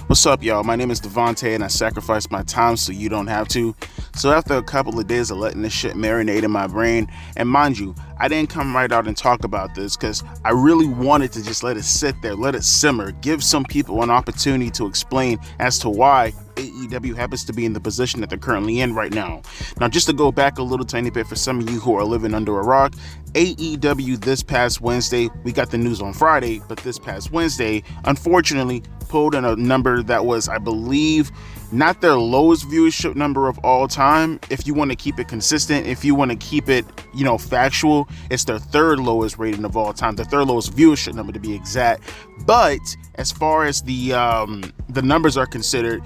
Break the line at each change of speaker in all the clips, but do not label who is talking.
What's up, y'all? My name is Devontae, and I sacrificed my time so you don't have to. So after a couple of days of letting this shit marinate in my brain, and mind you, I didn't come right out and talk about this because I really wanted to just let it sit there, let it simmer, give some people an opportunity to explain as to why AEW happens to be in the position that they're currently in right now. Now, just to go back a little tiny bit for some of you who are living under a rock, AEW this past Wednesday, we got the news on Friday, but this past Wednesday, unfortunately, pulled in a number that was, I believe, not their lowest viewership number of all time. If you want to keep it consistent, if you want to keep it, factual, it's their third lowest rating of all time, the third lowest viewership number to be exact. But as far as the numbers are considered,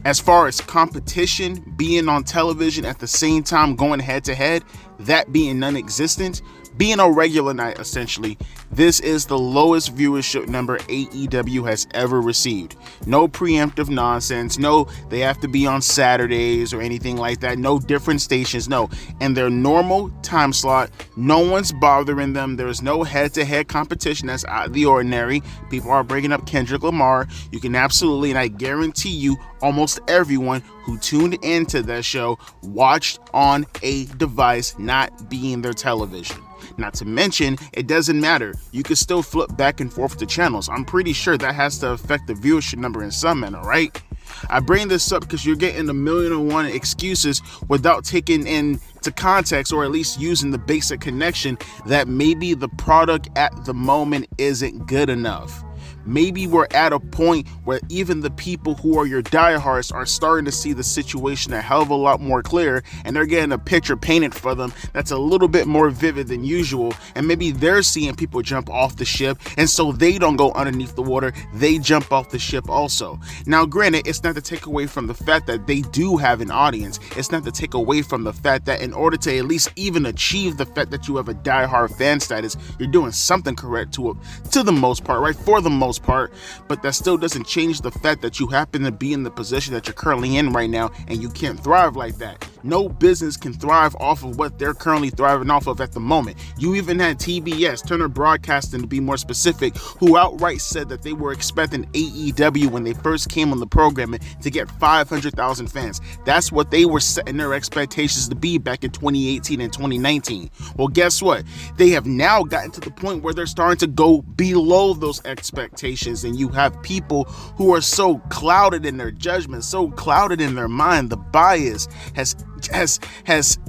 as far as competition being on television at the same time going head to head, that being non-existent, being a regular night essentially, this is the lowest viewership number AEW has ever received. No preemptive nonsense, no they have to be on Saturdays or anything like that, no different stations, no. In their normal time slot, no one's bothering them, there's no head-to-head competition that's out of the ordinary. People are bringing up Kendrick Lamar. You can absolutely, and I guarantee you, almost everyone who tuned into that show watched on a device not being their television. Not to mention, it doesn't matter. You can still flip back and forth to channels. I'm pretty sure that has to affect the viewership number in some manner, right? I bring this up because you're getting a million and one excuses without taking into context, or at least using the basic connection, that maybe the product at the moment isn't good enough. Maybe we're at a point where even the people who are your diehards are starting to see the situation a hell of a lot more clear, and they're getting a picture painted for them that's a little bit more vivid than usual, and maybe they're seeing people jump off the ship, and so they don't go underneath the water, they jump off the ship also. Now granted, it's not to take away from the fact that they do have an audience, it's not to take away from the fact that in order to at least even achieve the fact that you have a diehard fan status, you're doing something correct to the most part, right? For the most part, but that still doesn't change the fact that you happen to be in the position that you're currently in right now, and you can't thrive like that. No business can thrive off of what they're currently thriving off of at the moment. You even had TBS, Turner Broadcasting to be more specific, who outright said that they were expecting AEW when they first came on the programming to get 500,000 fans. That's what they were setting their expectations to be back in 2018 and 2019. Well, guess what? They have now gotten to the point where they're starting to go below those expectations, and you have people who are so clouded in their judgment, so clouded in their mind, the bias has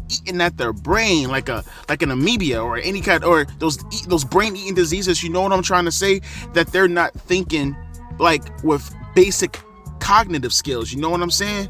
eaten at their brain like an amoeba or any kind, or those brain eating diseases, you know what I'm trying to say, that they're not thinking like with basic cognitive skills, you know what I'm saying?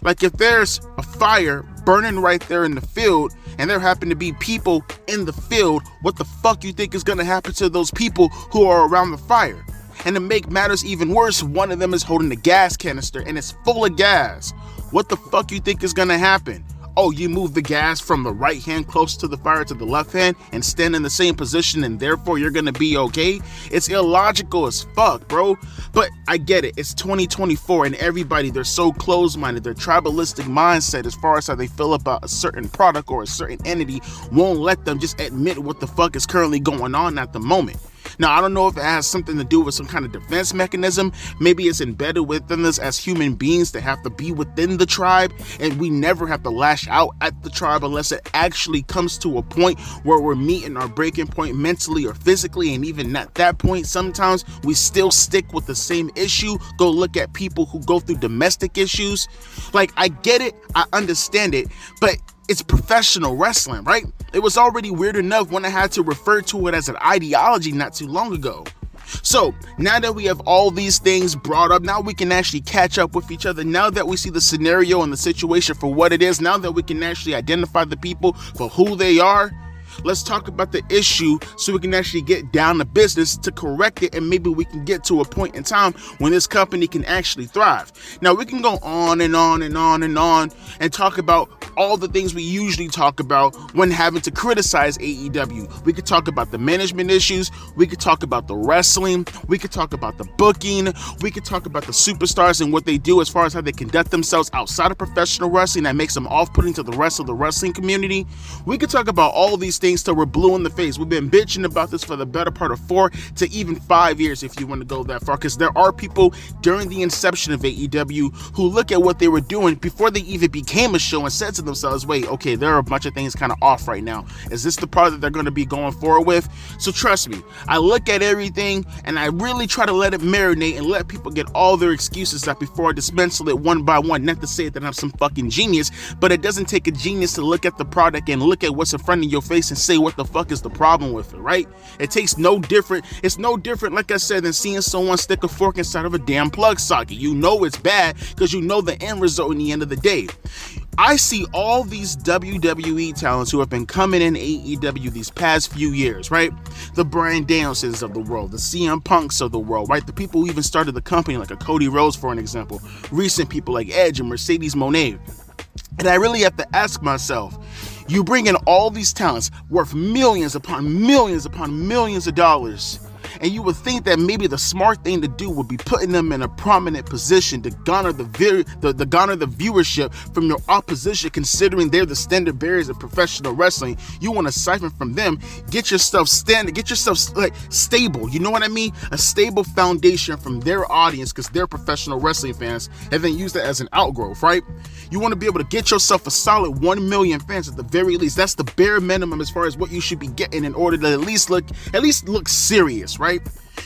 Like if there's a fire burning right there in the field and there happen to be people in the field, what the fuck you think is gonna happen to those people who are around the fire? And to make matters even worse, one of them is holding a gas canister and it's full of gas. What the fuck you think is gonna happen? Oh, you move the gas from the right hand close to the fire to the left hand and stand in the same position, and therefore you're gonna be okay? It's illogical as fuck, bro. But I get it. It's 2024 and everybody, they're so closed-minded. Their tribalistic mindset as far as how they feel about a certain product or a certain entity won't let them just admit what the fuck is currently going on at the moment. Now, I don't know if it has something to do with some kind of defense mechanism. Maybe it's embedded within us as human beings to have to be within the tribe, and we never have to lash out at the tribe unless it actually comes to a point where we're meeting our breaking point mentally or physically, and even at that point, sometimes we still stick with the same issue. Go look at people who go through domestic issues. Like, I get it, I understand it, but it's professional wrestling, right? It was already weird enough when I had to refer to it as an ideology not too long ago. So now that we have all these things brought up, now we can actually catch up with each other. Now that we see the scenario and the situation for what it is, now that we can actually identify the people for who they are, let's talk about the issue so we can actually get down to business to correct it, and maybe we can get to a point in time when this company can actually thrive. Now, we can go on and on and on and on and talk about all the things we usually talk about when having to criticize AEW. We could talk about the management issues, we could talk about the wrestling, we could talk about the booking, we could talk about the superstars and what they do as far as how they conduct themselves outside of professional wrestling that makes them off-putting to the rest of the wrestling community. We could talk about all these things things till we're blue in the face. We've been bitching about this for the better part of 4 to even 5 years if you want to go that far, because there are people during the inception of AEW who look at what they were doing before they even became a show and said to themselves, wait, okay, there are a bunch of things kind of off right now. Is this the product that they're going to be going forward with? So trust me, I look at everything and I really try to let it marinate and let people get all their excuses out before I dismantle it one by one. Not to say that I'm some fucking genius, but it doesn't take a genius to look at the product and look at what's in front of your face and say what the fuck is the problem with it, right? It takes no different, it's no different, like I said, than seeing someone stick a fork inside of a damn plug socket. You know it's bad because you know the end result in the end of the day. I see all these WWE talents who have been coming in AEW these past few years, right? The Bryan Danielsons of the world, the CM Punks of the world, right? The people who even started the company, like a Cody Rhodes, for an example. Recent people like Edge and Mercedes Moné. And I really have to ask myself, you bring in all these talents worth millions upon millions upon millions of dollars, and you would think that maybe the smart thing to do would be putting them in a prominent position to garner the viewership from your opposition, considering they're the standard bearers of professional wrestling. You want to siphon from them, get yourself like stable, you know what I mean? A stable foundation from their audience, because they're professional wrestling fans, and then use that as an outgrowth, right? You want to be able to get yourself a solid 1 million fans at the very least. That's the bare minimum as far as what you should be getting in order to at least look serious, right?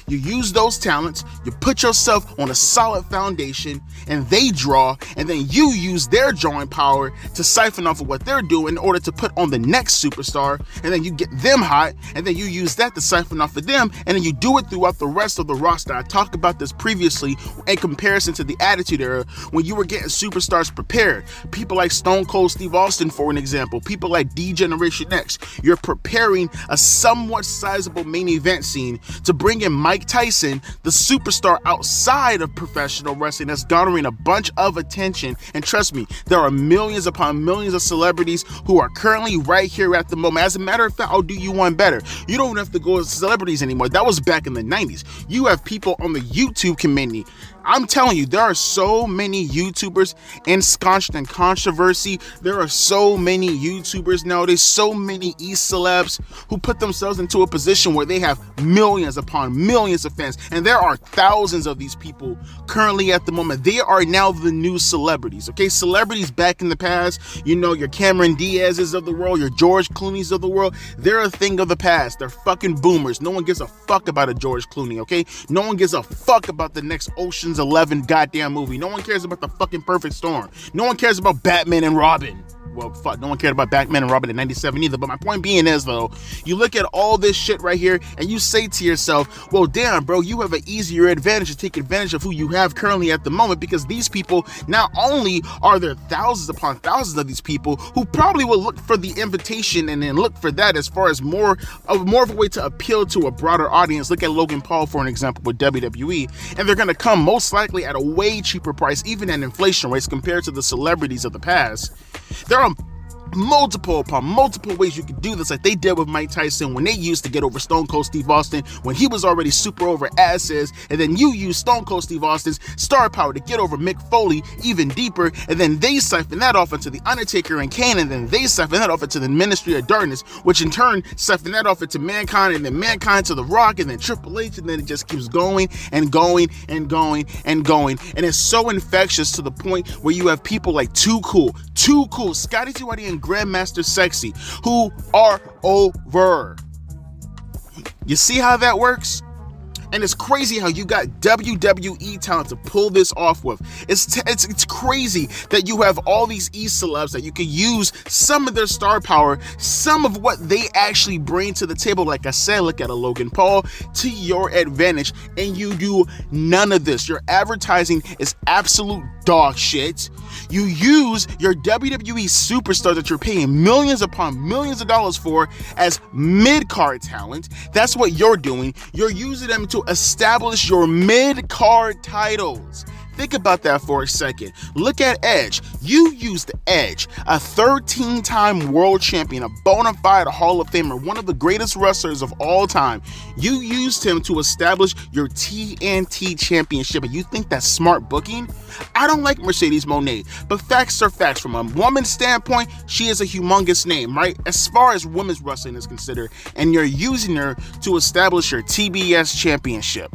You use those talents, you put yourself on a solid foundation, and they draw, and then you use their drawing power to siphon off of what they're doing in order to put on the next superstar, and then you get them hot, and then you use that to siphon off of them, and then you do it throughout the rest of the roster. I talked about this previously in comparison to the Attitude Era, when you were getting superstars prepared. People like Stone Cold Steve Austin, for an example, people like D-Generation X. You're preparing a somewhat sizable main event scene to bring in Mike Tyson, the superstar outside of professional wrestling that's garnering a bunch of attention. And trust me, there are millions upon millions of celebrities who are currently right here at the moment. As a matter of fact, I'll do you one better. You don't have to go to celebrities anymore. That was back in the 90s. You have people on the YouTube community. I'm telling you, there are so many YouTubers ensconced in controversy. There are so many YouTubers nowadays, so many e-celebs who put themselves into a position where they have millions upon millions of fans. And there are thousands of these people currently at the moment. They are now the new celebrities, okay? Celebrities back in the past, you know, your Cameron Diaz's of the world, your George Clooney's of the world, they're a thing of the past. They're fucking boomers. No one gives a fuck about a George Clooney, okay? No one gives a fuck about the next Ocean's 11 goddamn movie. No one cares about the fucking Perfect Storm. No one cares about Batman and Robin. Well, fuck, no one cared about Batman and Robin in 97 either. But my point being is, though, you look at all this shit right here and you say to yourself, well, damn, bro, you have an easier advantage to take advantage of who you have currently at the moment, because these people, not only are there thousands upon thousands of these people who probably will look for the invitation and then look for that as far as more of a way to appeal to a broader audience. Look at Logan Paul, for an example, with WWE, and they're going to come most likely at a way cheaper price, even at inflation rates, compared to the celebrities of the past. There are multiple ways you could do this, like they did with Mike Tyson when they used to get over Stone Cold Steve Austin when he was already super over as is, and then you use Stone Cold Steve Austin's star power to get over Mick Foley even deeper, and then they siphon that off into the Undertaker and Kane, and then they siphon that off into the Ministry of Darkness, which in turn siphon that off into Mankind, and then Mankind to The Rock, and then Triple H, and then it just keeps going and going and going and going, and it's so infectious to the point where you have people like Too Cool, Scotty 2 and Grandmaster Sexy, who are over. You see how that works? And it's crazy how you got WWE talent to pull this off with. It's crazy that you have all these e-celebs that you can use some of their star power, some of what they actually bring to the table. Like I said, look at a Logan Paul, to your advantage, and you do none of this. Your advertising is absolute dog shit. You use your WWE superstars that you're paying millions upon millions of dollars for as mid-card talent. That's what you're doing. You're using them to establish your mid-card titles. Think about that for a second. Look at Edge. You used Edge, a 13-time world champion, a bona fide Hall of Famer, one of the greatest wrestlers of all time. You used him to establish your TNT championship, and you think that's smart booking? I don't like Mercedes Moné, but facts are facts. From a woman's standpoint, she is a humongous name, right? As far as women's wrestling is considered, and you're using her to establish your TBS championship,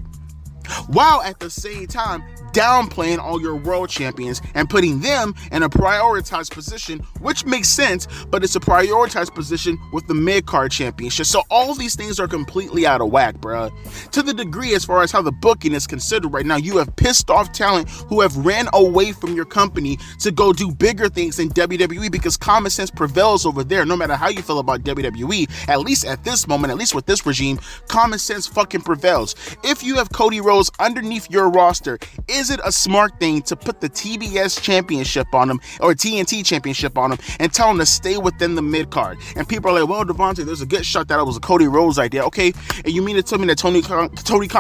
while at the same time downplaying all your world champions and putting them in a prioritized position, which makes sense, but it's a prioritized position with the mid-card championship. So all these things are completely out of whack, bruh. To the degree as far as how the booking is considered right now, you have pissed off talent who have ran away from your company to go do bigger things in WWE because common sense prevails over there. No matter how you feel about WWE, at least at this moment, at least with this regime, common sense fucking prevails. If you have Cody Rhodes underneath your roster, is it a smart thing to put the TBS championship on him or TNT championship on him and tell him to stay within the mid card? And people are like, well, Devontae, there's a good shot that it was a Cody Rhodes idea. Okay, and you mean to tell me that Tony Khan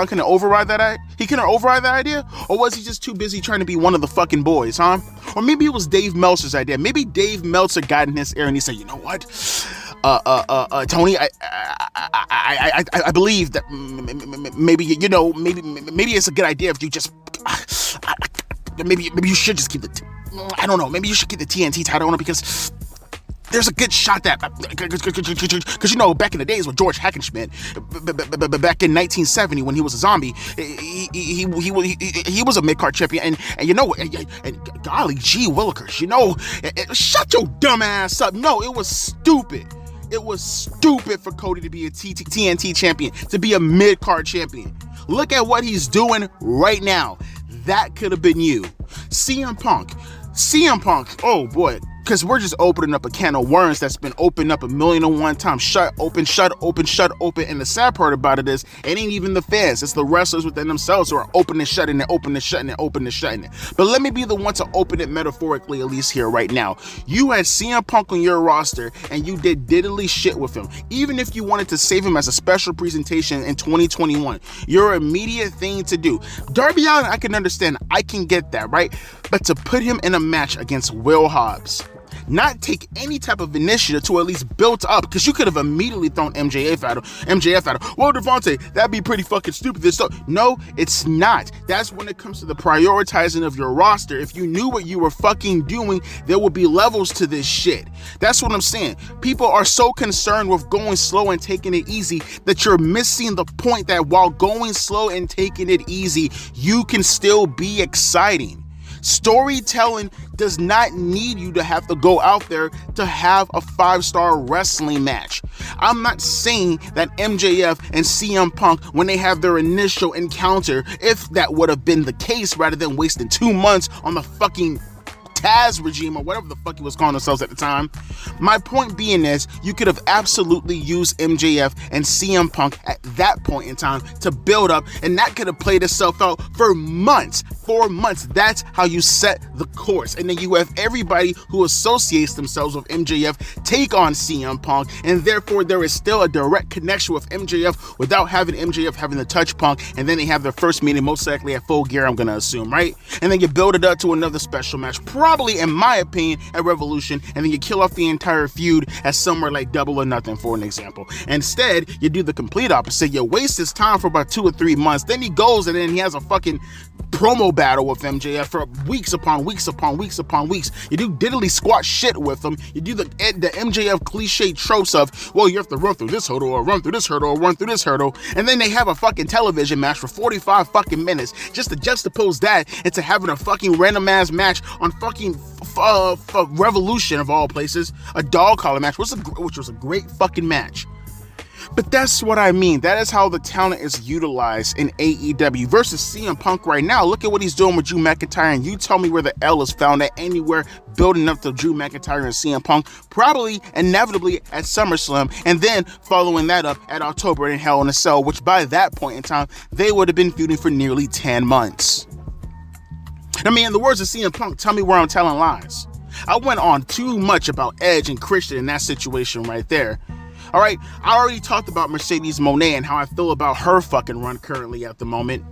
couldn't override that? He couldn't override that idea? Or was he just too busy trying to be one of the fucking boys, huh? Or maybe it was Dave Meltzer's idea. Maybe Dave Meltzer got in his ear and he said, you know what? Tony, I believe that maybe it's a good idea if you just maybe you should just keep I don't know, maybe you should keep the TNT title on it because there's a good shot that because you know back in the days with George Hackenschmidt, back in 1970 when he was a zombie, he was a mid-card champion, and you know, and golly gee willikers, you know, shut your dumb ass up. No, it was stupid. It was stupid for Cody to be a TNT champion, to be a mid-card champion. Look at what he's doing right now. That could have been you. CM Punk, oh boy, because we're just opening up a can of worms that's been opened up 1,000,001 times. Shut open. And the sad part about it is, it ain't even the fans. It's the wrestlers within themselves who are opening and shutting it, opening and shutting it, opening and shutting it. But let me be the one to open it metaphorically, at least here right now. You had CM Punk on your roster, and you did diddly shit with him. Even if you wanted to save him as a special presentation in 2021, your immediate thing to do. Darby Allin, I can understand. I can get that, right? But to put him in a match against Will Hobbs, not take any type of initiative to at least build up, because you could have immediately thrown MJF at him. Well, Devontae, that'd be pretty fucking stupid. No, it's not. That's when it comes to the prioritizing of your roster. If you knew what you were fucking doing, there would be levels to this shit. That's what I'm saying. People are so concerned with going slow and taking it easy that you're missing the point that while going slow and taking it easy, you can still be exciting. Storytelling does not need you to have to go out there to have a 5-star wrestling match. I'm not saying that MJF and CM Punk, when they have their initial encounter, if that would have been the case, rather than wasting 2 months on the fucking Taz regime or whatever the fuck he was calling themselves at the time. My point being is, you could have absolutely used MJF and CM Punk at that point in time to build up, and that could have played itself out for months. 4 months. That's how you set the course. And then you have everybody who associates themselves with MJF take on CM Punk, and therefore there is still a direct connection with MJF without having MJF having to touch Punk, and then they have their first meeting most likely at Full Gear, I'm gonna assume, right? And then you build it up to another special match, probably in my opinion at Revolution, and then you kill off the entire feud at somewhere like Double or Nothing, for an example. Instead, you do the complete opposite. You waste his time for about 2 or 3 months, then he goes and then he has a fucking promo battle with MJF for weeks upon weeks upon weeks upon weeks. You do diddly squat shit with him. You do the MJF cliche tropes of, well, you have to run through this hurdle or run through this hurdle or run through this hurdle, and then they have a fucking television match for 45 fucking minutes just to juxtapose that into having a fucking random ass match on fucking Revolution of all places, a dog collar match, which was a great fucking match. But that's what I mean. That is how the talent is utilized in AEW versus CM Punk right now. Look at what he's doing with Drew McIntyre, and you tell me where the L is found at anywhere building up to Drew McIntyre and CM Punk, probably inevitably at SummerSlam, and then following that up at October in Hell in a Cell, which by that point in time, they would have been feuding for nearly 10 months. I mean, in the words of CM Punk, tell me where I'm telling lies. I went on too much about Edge and Christian in that situation right there. All right, I already talked about Mercedes Moné and how I feel about her fucking run currently at the moment.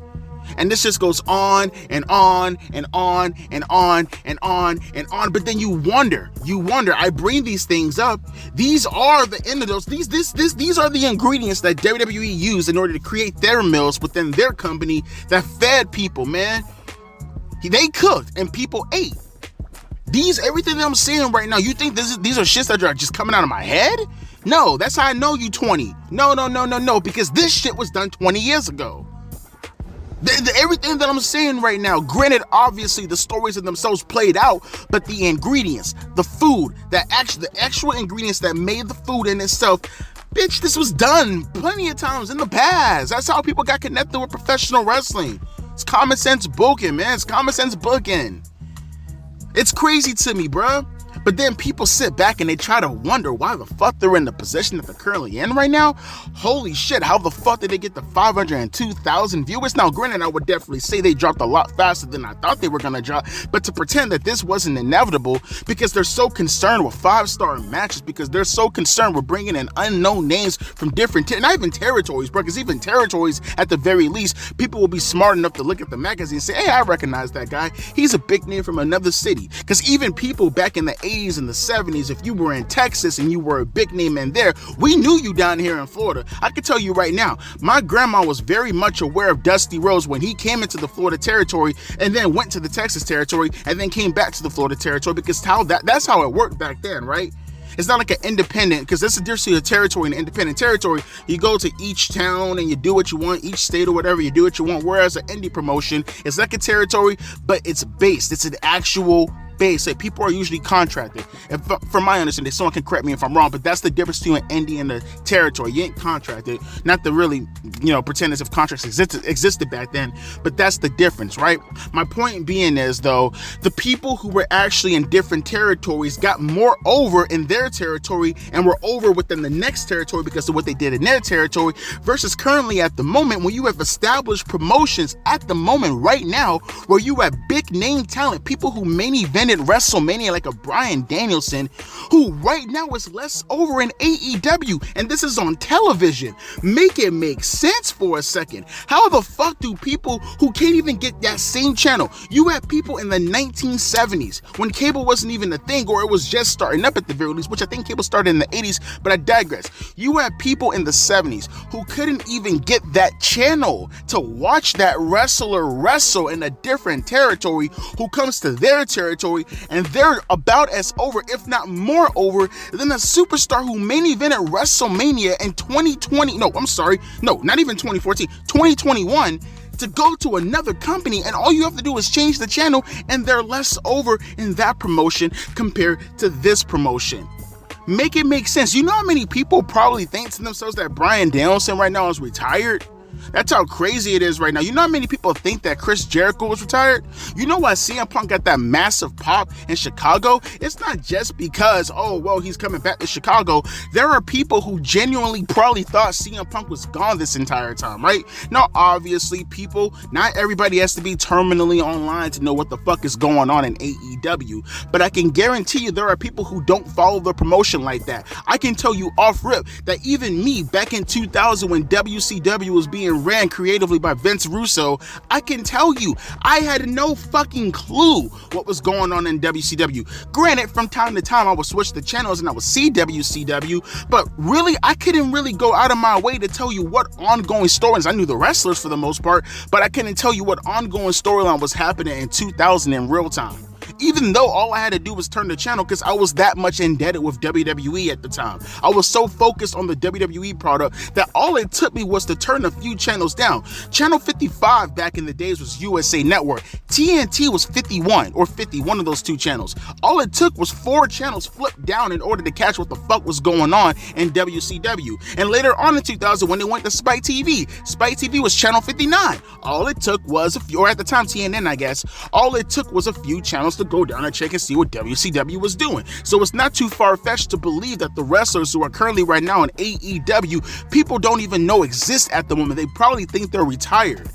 And this just goes on and on and on and on and on and on. But then you wonder, I bring these things up. These are the end of those. These are the ingredients that WWE used in order to create their meals within their company that fed people, man. They cooked and people ate. Everything that I'm saying right now, you think these are shits that are just coming out of my head? No, that's how I know you 20. No, because this shit was done 20 years ago. Everything that I'm saying right now, granted, obviously the stories in themselves played out, but the ingredients, the food, the actual ingredients that made the food in itself, bitch, this was done plenty of times in the past. That's how people got connected with professional wrestling. It's common sense booking, man. It's common sense booking. It's crazy to me, bruh. But then people sit back and they try to wonder why the fuck they're in the position that they're currently in right now. Holy shit, how the fuck did they get to 502,000 viewers? Now, granted, I would definitely say they dropped a lot faster than I thought they were gonna drop, but to pretend that this wasn't inevitable because they're so concerned with 5-star matches, because they're so concerned with bringing in unknown names from different, not even territories, bro, because even territories, at the very least, people will be smart enough to look at the magazine and say, hey, I recognize that guy. He's a big name from another city. Because even people back in the 80s and the 70s, if you were in Texas and you were a big name in there, we knew you down here in Florida. I can tell you right now, my grandma was very much aware of Dusty Rhodes when he came into the Florida territory and then went to the Texas territory and then came back to the Florida territory, because that's how it worked back then, right? It's not like an independent, because that's the difference between a territory and an independent territory. You go to each town and you do what you want, each state or whatever, you do what you want. Whereas an indie promotion is like a territory, but it's based. It's an actual base. Like, people are usually contracted. And from my understanding, someone can correct me if I'm wrong, but that's the difference between an indie and a territory. You ain't contracted. Not to really, pretend as if contracts existed back then, but that's the difference, right? My point being is, though, the people who were actually in different territories got more over in their territory and were over within the next territory because of what they did in their territory, versus currently at the moment when you have established promotions at the moment right now where you have big name talent, people who main evented WrestleMania like a Bryan Danielson, who right now is less over in AEW, and this is on television. Make it make sense for a second. How the fuck do people who can't even get that same channel, you had people in the 1970s when cable wasn't even a thing, or it was just starting up at the very least, which I think cable started in the 80s, but I digress. You had people in the 70s who couldn't even get that channel to watch that wrestler wrestle in a different territory, who comes to their territory and they're about as over, if not more over, than a superstar who main evented WrestleMania in 2020. Not even 2014, 2021, to go to another company, and all you have to do is change the channel and they're less over in that promotion compared to this promotion. Make it make sense. You know how many people probably think to themselves that Bryan Danielson right now is retired? That's how crazy it is right now. You know how many people think that Chris Jericho was retired? You know why CM Punk got that massive pop in Chicago? It's not just because, he's coming back to Chicago. There are people who genuinely probably thought CM Punk was gone this entire time, right? Now, obviously, not everybody has to be terminally online to know what the fuck is going on in AEW, but I can guarantee you there are people who don't follow the promotion like that. I can tell you off rip that even me, back in 2000 when WCW was being ran creatively by Vince Russo, I can tell you I had no fucking clue what was going on in WCW. Granted, from time to time I would switch the channels and I would see WCW, but really I couldn't really go out of my way to tell you what ongoing storylines. I knew the wrestlers for the most part, but I couldn't tell you what ongoing storyline was happening in 2000 in real time. Even though all I had to do was turn the channel, because I was that much indebted with WWE at the time. I was so focused on the WWE product that all it took me was to turn a few channels down. Channel 55 back in the days was USA Network. TNT was 51 or 50, one of those two channels. All it took was 4 channels flipped down in order to catch what the fuck was going on in WCW. And later on in 2000, when they went to Spike TV was channel 59. All it took was or at the time TNN, I guess, all it took was a few channels to go down and check and see what WCW was doing. So it's not too far-fetched to believe that the wrestlers who are currently right now in AEW, people don't even know exist at the moment. They probably think they're retired.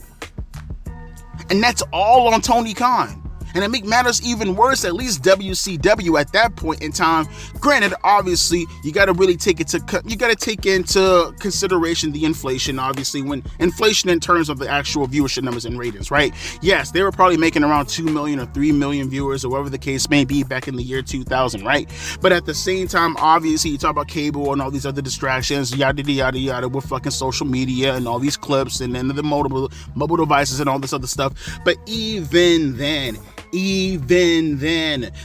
And that's all on Tony Khan. And to make matters even worse, at least WCW at that point in time, granted, obviously, you got to really take into consideration the inflation, obviously, when inflation in terms of the actual viewership numbers and ratings, right? Yes, they were probably making around 2 million or 3 million viewers or whatever the case may be back in the year 2000, right? But at the same time, obviously, you talk about cable and all these other distractions, yada, yada, yada, with fucking social media and all these clips and then the mobile devices and all this other stuff. But even then,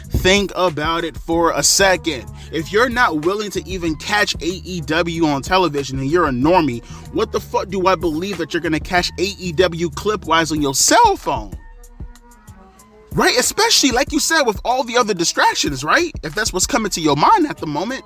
think about it for a second. If you're not willing to even catch AEW on television and you're a normie, what the fuck do I believe that you're gonna catch AEW clip-wise on your cell phone? Right? Especially, like you said, with all the other distractions, right? If that's what's coming to your mind at the moment.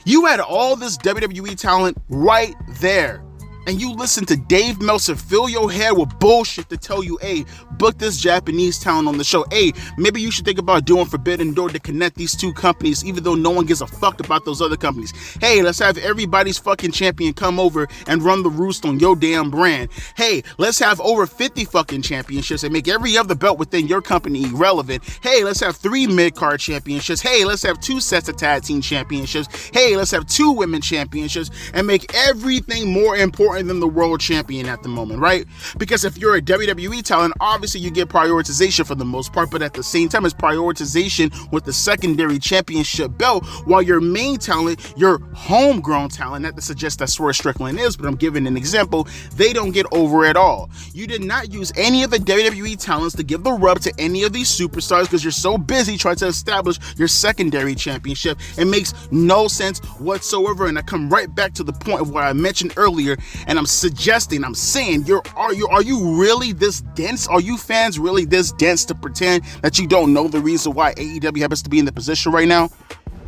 You had all this WWE talent right there. And you listen to Dave Meltzer fill your head with bullshit to tell you, hey, book this Japanese talent on the show. Hey, maybe you should think about doing Forbidden Door to connect these two companies, even though no one gives a fuck about those other companies. Hey, let's have everybody's fucking champion come over and run the roost on your damn brand. Hey, let's have over 50 fucking championships and make every other belt within your company irrelevant. Hey, let's have 3 mid-card championships. Hey, let's have 2 sets of tag team championships. Hey, let's have 2 women championships and make everything more important than the world champion at the moment, right? Because if you're a WWE talent, obviously you get prioritization for the most part, but at the same time, it's prioritization with the secondary championship belt, while your main talent, your homegrown talent, not to suggest that Swerve Strickland is, but I'm giving an example, they don't get over at all. You did not use any of the WWE talents to give the rub to any of these superstars because you're so busy trying to establish your secondary championship. It makes no sense whatsoever, and I come right back to the point of what I mentioned earlier, and I'm saying, are you really this dense? Are you fans really this dense to pretend that you don't know the reason why AEW happens to be in the position right now?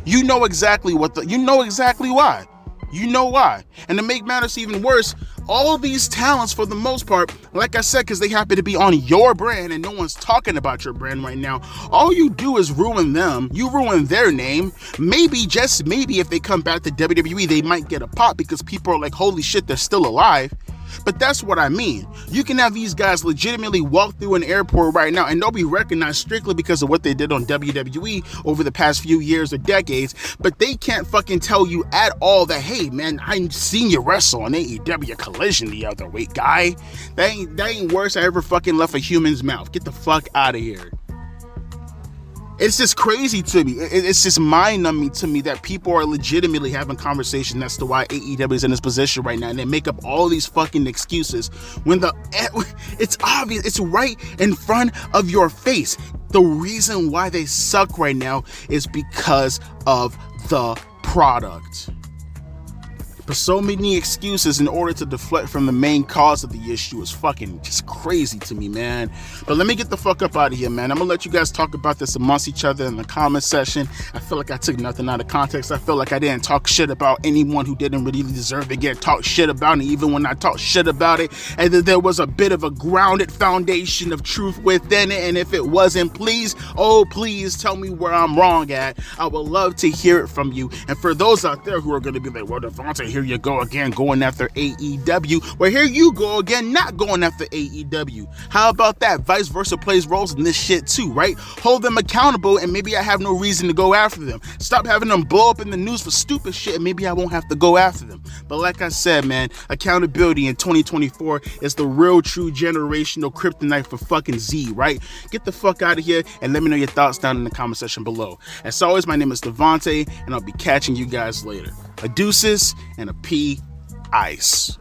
You know exactly why. You know why. And to make matters even worse, all these talents, for the most part, like I said, because they happen to be on your brand and no one's talking about your brand right now, all you do is ruin them. You ruin their name. Maybe, just maybe, if they come back to WWE, they might get a pop because people are like, holy shit, they're still alive. But that's what I mean. You can have these guys legitimately walk through an airport right now and they'll be recognized strictly because of what they did on WWE over the past few years or decades, but they can't fucking tell you at all that, hey man, I seen you wrestle on AEW Collision the other week, guy. That ain't worse I ever fucking left a human's mouth. Get the fuck out of here. It's just crazy to me. It's just mind-numbing to me that people are legitimately having conversation as to why AEW is in this position right now, and they make up all these fucking excuses when it's obvious, it's right in front of your face. The reason why they suck right now is because of the product. But so many excuses in order to deflect from the main cause of the issue is fucking just crazy to me, man. But let me get the fuck up out of here, man. I'm gonna let you guys talk about this amongst each other in the comment section. I feel like I took nothing out of context. I feel like I didn't talk shit about anyone who didn't really deserve to get talked shit about. And even when I talked shit about it, and then there was a bit of a grounded foundation of truth within it. And if it wasn't, please tell me where I'm wrong at. I would love to hear it from you. And for those out there who are gonna be like, well, Devontae, here you go again going after AEW. Well, here you go again not going after AEW. How about that? Vice versa plays roles in this shit too, right? Hold them accountable and maybe I have no reason to go after them. Stop having them blow up in the news for stupid shit and maybe I won't have to go after them. But like I said, man, accountability in 2024 is the real true generational kryptonite for fucking Z, right? Get the fuck out of here and let me know your thoughts down in the comment section below. As always, my name is Devontae and I'll be catching you guys later. A deuces and a P ice.